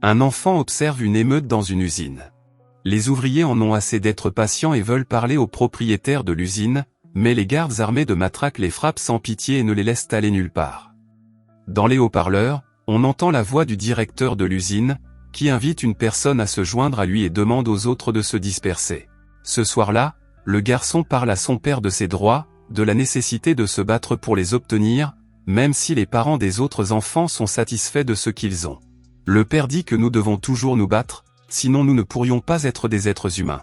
Un enfant observe une émeute dans une usine. Les ouvriers en ont assez d'être patients et veulent parler au propriétaire de l'usine, mais les gardes armés de matraques les frappent sans pitié et ne les laissent aller nulle part. Dans les haut-parleurs, on entend la voix du directeur de l'usine, qui invite une personne à se joindre à lui et demande aux autres de se disperser. Ce soir-là, le garçon parle à son père de ses droits, de la nécessité de se battre pour les obtenir, même si les parents des autres enfants sont satisfaits de ce qu'ils ont. Le père dit que nous devons toujours nous battre, sinon nous ne pourrions pas être des êtres humains.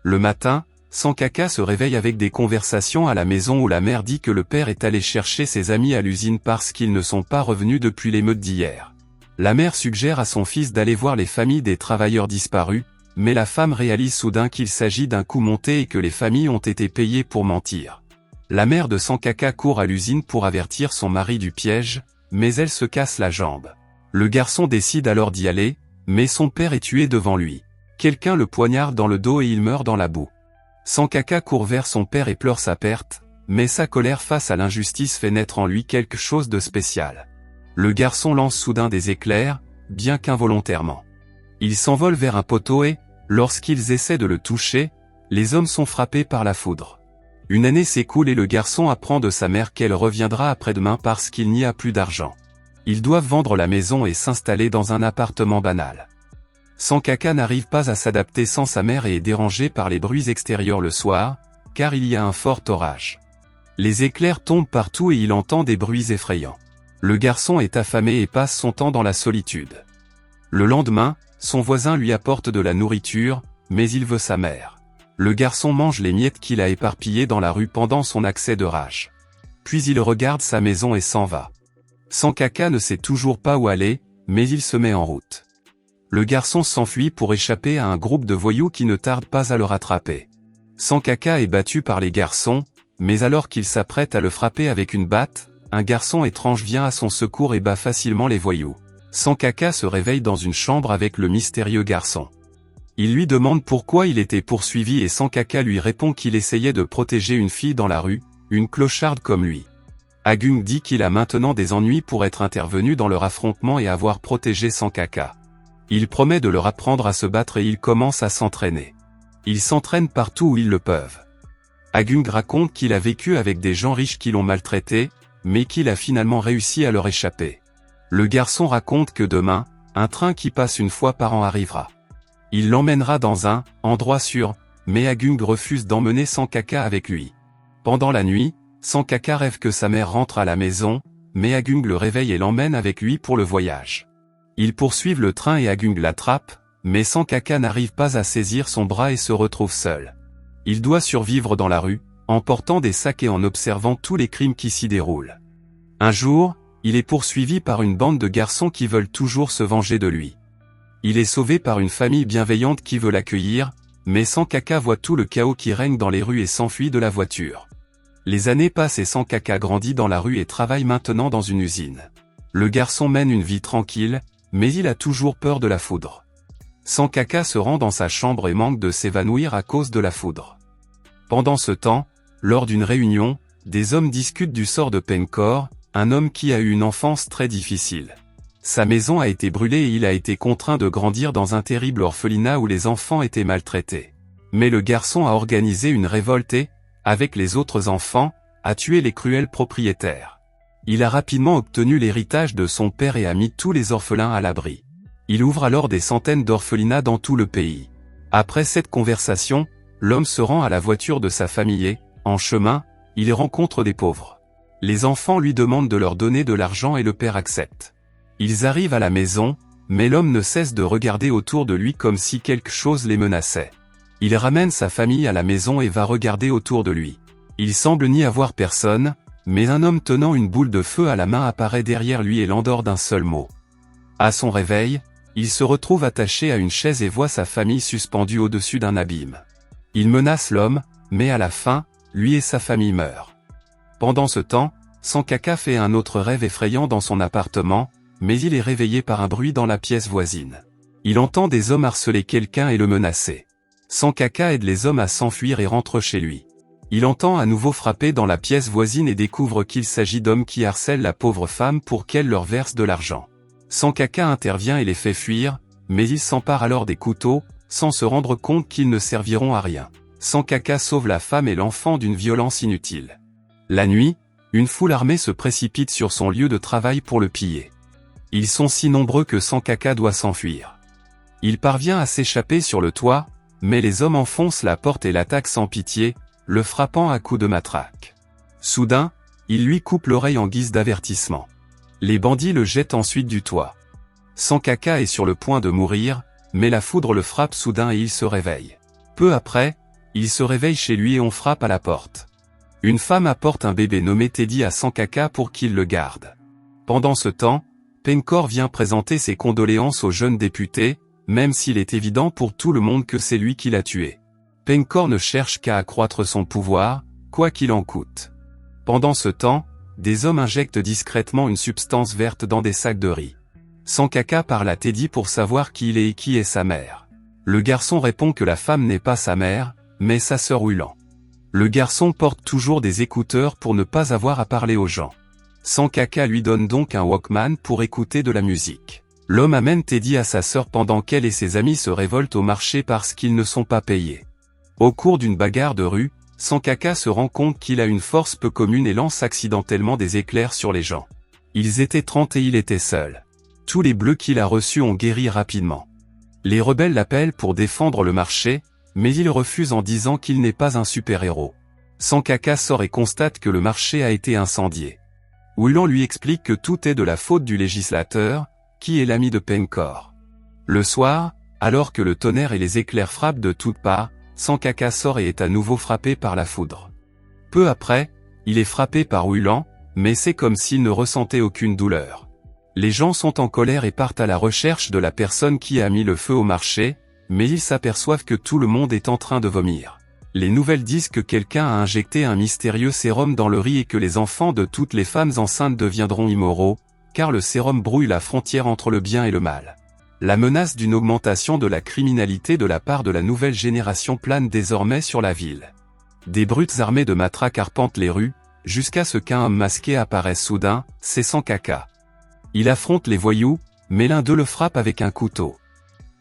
Le matin, Sankaka se réveille avec des conversations à la maison où la mère dit que le père est allé chercher ses amis à l'usine parce qu'ils ne sont pas revenus depuis l'émeute d'hier. La mère suggère à son fils d'aller voir les familles des travailleurs disparus, mais la femme réalise soudain qu'il s'agit d'un coup monté et que les familles ont été payées pour mentir. La mère de Sankaka court à l'usine pour avertir son mari du piège, mais elle se casse la jambe. Le garçon décide alors d'y aller, mais son père est tué devant lui. Quelqu'un le poignarde dans le dos et il meurt dans la boue. Sankaka court vers son père et pleure sa perte, mais sa colère face à l'injustice fait naître en lui quelque chose de spécial. Le garçon lance soudain des éclairs, bien qu'involontairement. Il s'envole vers un poteau et, lorsqu'ils essaient de le toucher, les hommes sont frappés par la foudre. Une année s'écoule et le garçon apprend de sa mère qu'elle reviendra après-demain parce qu'il n'y a plus d'argent. Ils doivent vendre la maison et s'installer dans un appartement banal. Sankaka n'arrive pas à s'adapter sans sa mère et est dérangé par les bruits extérieurs le soir, car il y a un fort orage. Les éclairs tombent partout et il entend des bruits effrayants. Le garçon est affamé et passe son temps dans la solitude. Le lendemain, son voisin lui apporte de la nourriture, mais il veut sa mère. Le garçon mange les miettes qu'il a éparpillées dans la rue pendant son accès de rage. Puis il regarde sa maison et s'en va. Sankaka ne sait toujours pas où aller, mais il se met en route. Le garçon s'enfuit pour échapper à un groupe de voyous qui ne tarde pas à le rattraper. Sankaka est battu par les garçons, mais alors qu'il s'apprête à le frapper avec une batte, un garçon étrange vient à son secours et bat facilement les voyous. Sankaka se réveille dans une chambre avec le mystérieux garçon. Il lui demande pourquoi il était poursuivi et Sankaka lui répond qu'il essayait de protéger une fille dans la rue, une clocharde comme lui. Agung dit qu'il a maintenant des ennuis pour être intervenu dans leur affrontement et avoir protégé Sankaka. Il promet de leur apprendre à se battre et ils commencent à s'entraîner. Ils s'entraînent partout où ils le peuvent. Agung raconte qu'il a vécu avec des gens riches qui l'ont maltraité, mais qu'il a finalement réussi à leur échapper. Le garçon raconte que demain, un train qui passe une fois par an arrivera. Il l'emmènera dans un endroit sûr, mais Agung refuse d'emmener Sankaka avec lui. Pendant la nuit, Sankaka rêve que sa mère rentre à la maison, mais Agung le réveille et l'emmène avec lui pour le voyage. Ils poursuivent le train et Agung l'attrape, mais Sankaka n'arrive pas à saisir son bras et se retrouve seul. Il doit survivre dans la rue, en portant des sacs et en observant tous les crimes qui s'y déroulent. Un jour, il est poursuivi par une bande de garçons qui veulent toujours se venger de lui. Il est sauvé par une famille bienveillante qui veut l'accueillir, mais Sankaka voit tout le chaos qui règne dans les rues et s'enfuit de la voiture. Les années passent et Sankaka grandit dans la rue et travaille maintenant dans une usine. Le garçon mène une vie tranquille, mais il a toujours peur de la foudre. Sankaka se rend dans sa chambre et manque de s'évanouir à cause de la foudre. Pendant ce temps, lors d'une réunion, des hommes discutent du sort de Penkor, un homme qui a eu une enfance très difficile. Sa maison a été brûlée et il a été contraint de grandir dans un terrible orphelinat où les enfants étaient maltraités. Mais le garçon a organisé une révolte et, avec les autres enfants, a tué les cruels propriétaires. Il a rapidement obtenu l'héritage de son père et a mis tous les orphelins à l'abri. Il ouvre alors des centaines d'orphelinats dans tout le pays. Après cette conversation, l'homme se rend à la voiture de sa famille et, en chemin, il rencontre des pauvres. Les enfants lui demandent de leur donner de l'argent et le père accepte. Ils arrivent à la maison, mais l'homme ne cesse de regarder autour de lui comme si quelque chose les menaçait. Il ramène sa famille à la maison et va regarder autour de lui. Il semble n'y avoir personne, mais un homme tenant une boule de feu à la main apparaît derrière lui et l'endort d'un seul mot. À son réveil, il se retrouve attaché à une chaise et voit sa famille suspendue au-dessus d'un abîme. Il menace l'homme, mais à la fin, lui et sa famille meurent. Pendant ce temps, Sankaka fait un autre rêve effrayant dans son appartement, mais il est réveillé par un bruit dans la pièce voisine. Il entend des hommes harceler quelqu'un et le menacer. Sankaka aide les hommes à s'enfuir et rentre chez lui. Il entend à nouveau frapper dans la pièce voisine et découvre qu'il s'agit d'hommes qui harcèlent la pauvre femme pour qu'elle leur verse de l'argent. Sankaka intervient et les fait fuir, mais il s'empare alors des couteaux, sans se rendre compte qu'ils ne serviront à rien. Sankaka sauve la femme et l'enfant d'une violence inutile. La nuit, une foule armée se précipite sur son lieu de travail pour le piller. Ils sont si nombreux que Sankaka doit s'enfuir. Il parvient à s'échapper sur le toit, mais les hommes enfoncent la porte et l'attaquent sans pitié, le frappant à coups de matraque. Soudain, ils lui coupent l'oreille en guise d'avertissement. Les bandits le jettent ensuite du toit. Sankaka est sur le point de mourir, mais la foudre le frappe soudain et il se réveille. Peu après, il se réveille chez lui et on frappe à la porte. Une femme apporte un bébé nommé Teddy à Sankaka pour qu'il le garde. Pendant ce temps, Penkor vient présenter ses condoléances au jeune député, même s'il est évident pour tout le monde que c'est lui qui l'a tué. Penkor ne cherche qu'à accroître son pouvoir, quoi qu'il en coûte. Pendant ce temps, des hommes injectent discrètement une substance verte dans des sacs de riz. Sankaka parle à Teddy pour savoir qui il est et qui est sa mère. Le garçon répond que la femme n'est pas sa mère, mais sa sœur Ulan. Le garçon porte toujours des écouteurs pour ne pas avoir à parler aux gens. Sankaka lui donne donc un Walkman pour écouter de la musique. L'homme amène Teddy à sa sœur pendant qu'elle et ses amis se révoltent au marché parce qu'ils ne sont pas payés. Au cours d'une bagarre de rue, Sankaka se rend compte qu'il a une force peu commune et lance accidentellement des éclairs sur les gens. Ils étaient 30 et il était seul. Tous les bleus qu'il a reçus ont guéri rapidement. Les rebelles l'appellent pour défendre le marché, mais il refuse en disant qu'il n'est pas un super-héros. Sankaka sort et constate que le marché a été incendié. Ulan lui explique que tout est de la faute du législateur, qui est l'ami de Penkor. Le soir, alors que le tonnerre et les éclairs frappent de toutes parts, Sankaka sort et est à nouveau frappé par la foudre. Peu après, il est frappé par Ulan, mais c'est comme s'il ne ressentait aucune douleur. Les gens sont en colère et partent à la recherche de la personne qui a mis le feu au marché, mais ils s'aperçoivent que tout le monde est en train de vomir. Les nouvelles disent que quelqu'un a injecté un mystérieux sérum dans le riz et que les enfants de toutes les femmes enceintes deviendront immoraux, car le sérum brouille la frontière entre le bien et le mal. La menace d'une augmentation de la criminalité de la part de la nouvelle génération plane désormais sur la ville. Des brutes armées de matraques arpentent les rues, jusqu'à ce qu'un homme masqué apparaisse soudain, c'est Sankaka. Il affronte les voyous, mais l'un d'eux le frappe avec un couteau.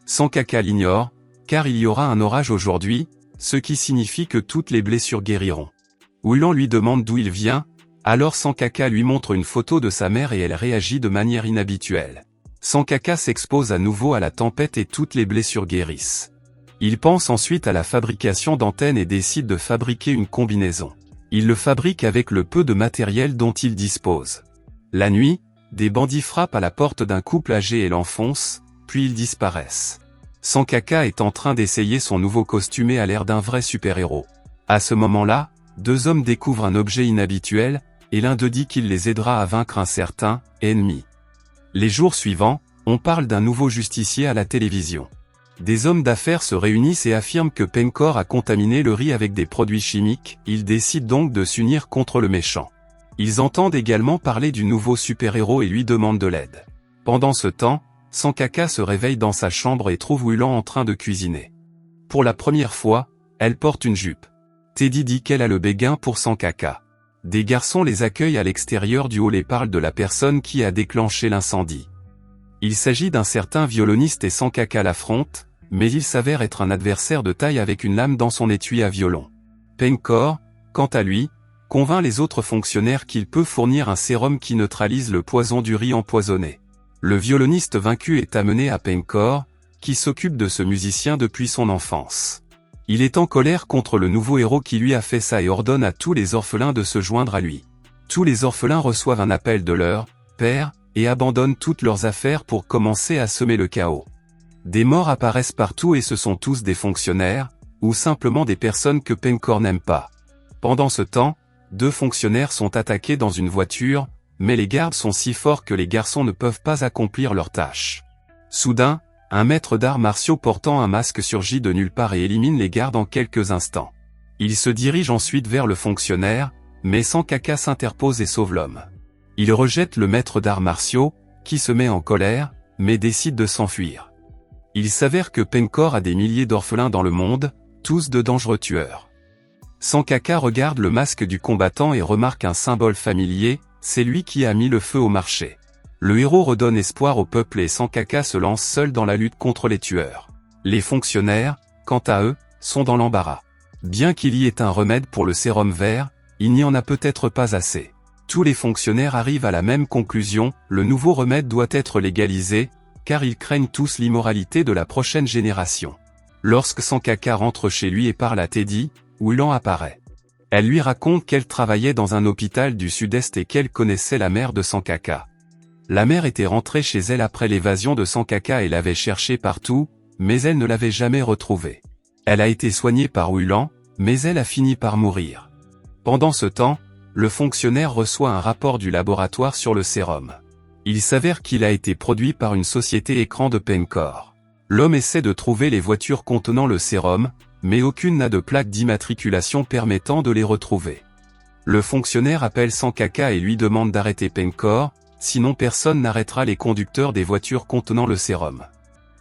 Sankaka l'ignore, car il y aura un orage aujourd'hui, ce qui signifie que toutes les blessures guériront. Ulan lui demande d'où il vient, alors Sankaka lui montre une photo de sa mère et elle réagit de manière inhabituelle. Sankaka s'expose à nouveau à la tempête et toutes les blessures guérissent. Il pense ensuite à la fabrication d'antennes et décide de fabriquer une combinaison. Il le fabrique avec le peu de matériel dont il dispose. La nuit, des bandits frappent à la porte d'un couple âgé et l'enfoncent, puis ils disparaissent. Sankaka est en train d'essayer son nouveau costume et a l'air d'un vrai super-héros. À ce moment-là, deux hommes découvrent un objet inhabituel, et l'un d'eux dit qu'il les aidera à vaincre un certain ennemi. Les jours suivants, on parle d'un nouveau justicier à la télévision. Des hommes d'affaires se réunissent et affirment que Penkor a contaminé le riz avec des produits chimiques, ils décident donc de s'unir contre le méchant. Ils entendent également parler du nouveau super-héros et lui demandent de l'aide. Pendant ce temps, Sankaka se réveille dans sa chambre et trouve Ulan en train de cuisiner. Pour la première fois, elle porte une jupe. Teddy dit qu'elle a le béguin pour Sankaka. Des garçons les accueillent à l'extérieur du hall et parlent de la personne qui a déclenché l'incendie. Il s'agit d'un certain violoniste et Sankaka l'affronte, mais il s'avère être un adversaire de taille avec une lame dans son étui à violon. Penkor, quant à lui, convainc les autres fonctionnaires qu'il peut fournir un sérum qui neutralise le poison du riz empoisonné. Le violoniste vaincu est amené à Penkor, qui s'occupe de ce musicien depuis son enfance. Il est en colère contre le nouveau héros qui lui a fait ça et ordonne à tous les orphelins de se joindre à lui. Tous les orphelins reçoivent un appel de leur père, et abandonnent toutes leurs affaires pour commencer à semer le chaos. Des morts apparaissent partout et ce sont tous des fonctionnaires, ou simplement des personnes que Penkor n'aime pas. Pendant ce temps, deux fonctionnaires sont attaqués dans une voiture, mais les gardes sont si forts que les garçons ne peuvent pas accomplir leur tâche. Soudain, un maître d'arts martiaux portant un masque surgit de nulle part et élimine les gardes en quelques instants. Il se dirige ensuite vers le fonctionnaire, mais Sankaka s'interpose et sauve l'homme. Il rejette le maître d'arts martiaux, qui se met en colère, mais décide de s'enfuir. Il s'avère que Penkor a des milliers d'orphelins dans le monde, tous de dangereux tueurs. Sankaka regarde le masque du combattant et remarque un symbole familier, c'est lui qui a mis le feu au marché. Le héros redonne espoir au peuple et Sankaka se lance seul dans la lutte contre les tueurs. Les fonctionnaires, quant à eux, sont dans l'embarras. Bien qu'il y ait un remède pour le sérum vert, il n'y en a peut-être pas assez. Tous les fonctionnaires arrivent à la même conclusion, le nouveau remède doit être légalisé, car ils craignent tous l'immoralité de la prochaine génération. Lorsque Sankaka rentre chez lui et parle à Teddy, Wulan apparaît. Elle lui raconte qu'elle travaillait dans un hôpital du sud-est et qu'elle connaissait la mère de Sankaka. La mère était rentrée chez elle après l'évasion de Sankaka et l'avait cherchée partout, mais elle ne l'avait jamais retrouvée. Elle a été soignée par Wulan, mais elle a fini par mourir. Pendant ce temps, le fonctionnaire reçoit un rapport du laboratoire sur le sérum. Il s'avère qu'il a été produit par une société écran de Pencor. L'homme essaie de trouver les voitures contenant le sérum, mais aucune n'a de plaque d'immatriculation permettant de les retrouver. Le fonctionnaire appelle Sankaka et lui demande d'arrêter Pencor, sinon personne n'arrêtera les conducteurs des voitures contenant le sérum.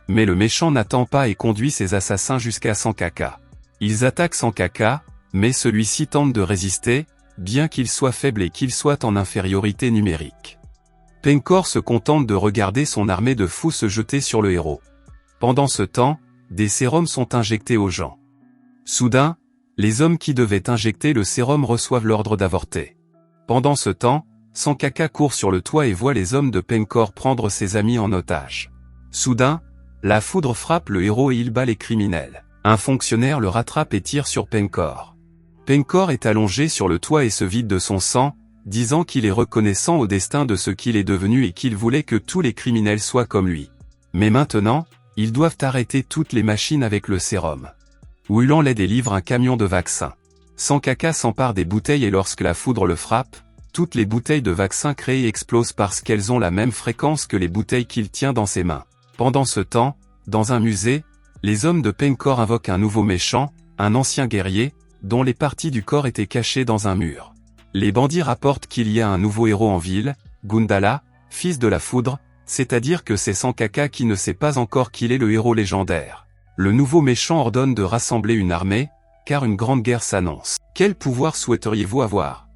Mais le méchant n'attend pas et conduit ses assassins jusqu'à Sankaka. Ils attaquent Sankaka, mais celui-ci tente de résister, bien qu'il soit faible et qu'il soit en infériorité numérique. Pencor se contente de regarder son armée de fous se jeter sur le héros. Pendant ce temps, des sérums sont injectés aux gens. Soudain, les hommes qui devaient injecter le sérum reçoivent l'ordre d'avorter. Pendant ce temps, Sankaka court sur le toit et voit les hommes de Pencor prendre ses amis en otage. Soudain, la foudre frappe le héros et il bat les criminels. Un fonctionnaire le rattrape et tire sur Pencor. Pencor est allongé sur le toit et se vide de son sang, disant qu'il est reconnaissant au destin de ce qu'il est devenu et qu'il voulait que tous les criminels soient comme lui. Mais maintenant, ils doivent arrêter toutes les machines avec le sérum. Wulan l'aide et livre un camion de vaccins. Sankaka s'empare des bouteilles et lorsque la foudre le frappe, toutes les bouteilles de vaccins créées explosent parce qu'elles ont la même fréquence que les bouteilles qu'il tient dans ses mains. Pendant ce temps, dans un musée, les hommes de Pencor invoquent un nouveau méchant, un ancien guerrier, dont les parties du corps étaient cachées dans un mur. Les bandits rapportent qu'il y a un nouveau héros en ville, Gundala, fils de la foudre, c'est-à-dire que c'est Sankaka qui ne sait pas encore qu'il est le héros légendaire. Le nouveau méchant ordonne de rassembler une armée, car une grande guerre s'annonce. Quel pouvoir souhaiteriez-vous avoir?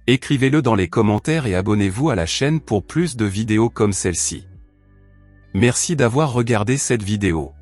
Écrivez-le dans les commentaires et abonnez-vous à la chaîne pour plus de vidéos comme celle-ci. Merci d'avoir regardé cette vidéo.